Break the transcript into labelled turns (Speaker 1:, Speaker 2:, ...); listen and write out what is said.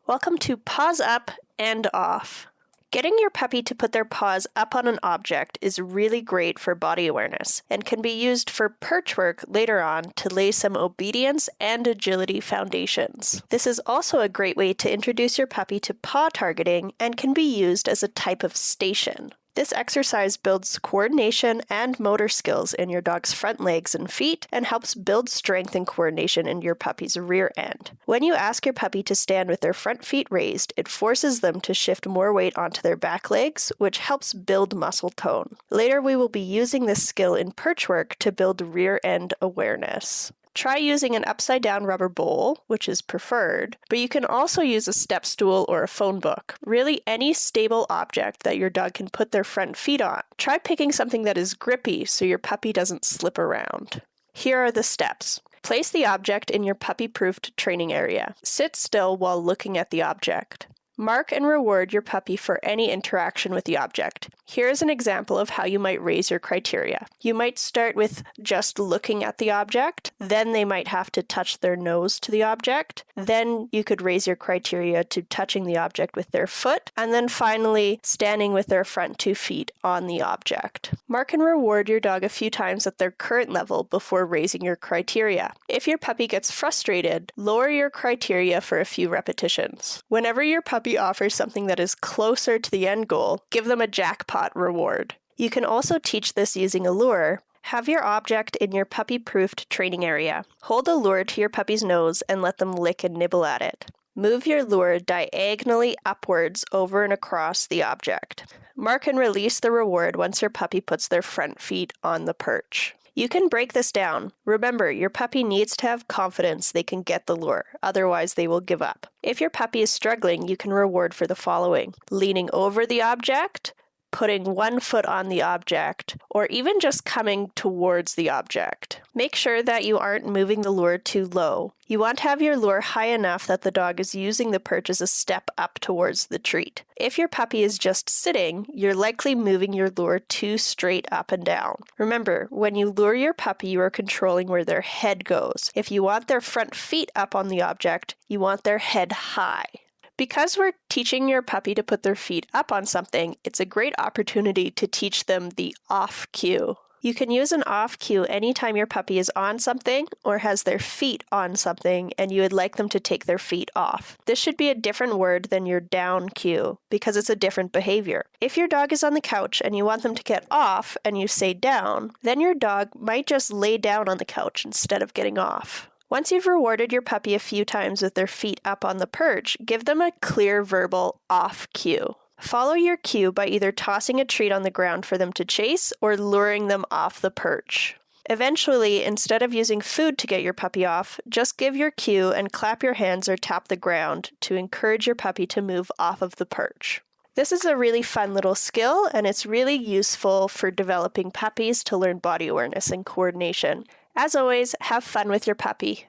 Speaker 1: Welcome to Paws Up and Off. Getting your puppy to put their paws up on an object is really great for body awareness and can be used for perch work later on to lay some obedience and agility foundations. This is also a great way to introduce your puppy to paw targeting and can be used as a type of station. This exercise builds coordination and motor skills in your dog's front legs and feet and helps build strength and coordination in your puppy's rear end. When you ask your puppy to stand with their front feet raised, it forces them to shift more weight onto their back legs, which helps build muscle tone. Later, we will be using this skill in perch work to build rear end awareness. Try using an upside-down rubber bowl, which is preferred, but you can also use a step stool or a phone book. Really, any stable object that your dog can put their front feet on. Try picking something that is grippy so your puppy doesn't slip around. Here are the steps. Place the object in your puppy-proofed training area. Sit still while looking at the object. Mark and reward your puppy for any interaction with the object. Here is an example of how you might raise your criteria. You might start with just looking at the object, then they might have to touch their nose to the object, then you could raise your criteria to touching the object with their foot, and then finally standing with their front 2 feet on the object. Mark and reward your dog a few times at their current level before raising your criteria. If your puppy gets frustrated, lower your criteria for a few repetitions. Whenever your puppy offers something that is closer to the end goal, give them a jackpot reward. You can also teach this using a lure. Have your object in your puppy-proofed training area. Hold a lure to your puppy's nose and let them lick and nibble at it. Move your lure diagonally upwards over and across the object. Mark and release the reward once your puppy puts their front feet on the perch. You can break this down. Remember, your puppy needs to have confidence they can get the lure, otherwise they will give up. If your puppy is struggling, you can reward for the following: leaning over the object, putting 1 foot on the object, or even just coming towards the object. Make sure that you aren't moving the lure too low. You want to have your lure high enough that the dog is using the perch as a step up towards the treat. If your puppy is just sitting, you're likely moving your lure too straight up and down. Remember, when you lure your puppy, you are controlling where their head goes. If you want their front feet up on the object, you want their head high. Because we're teaching your puppy to put their feet up on something, it's a great opportunity to teach them the off cue. You can use an off cue anytime your puppy is on something or has their feet on something and you would like them to take their feet off. This should be a different word than your down cue because it's a different behavior. If your dog is on the couch and you want them to get off and you say down, then your dog might just lay down on the couch instead of getting off. Once you've rewarded your puppy a few times with their feet up on the perch, give them a clear verbal off cue. Follow your cue by either tossing a treat on the ground for them to chase or luring them off the perch. Eventually, instead of using food to get your puppy off, just give your cue and clap your hands or tap the ground to encourage your puppy to move off of the perch. This is a really fun little skill, and it's really useful for developing puppies to learn body awareness and coordination. As always, have fun with your puppy.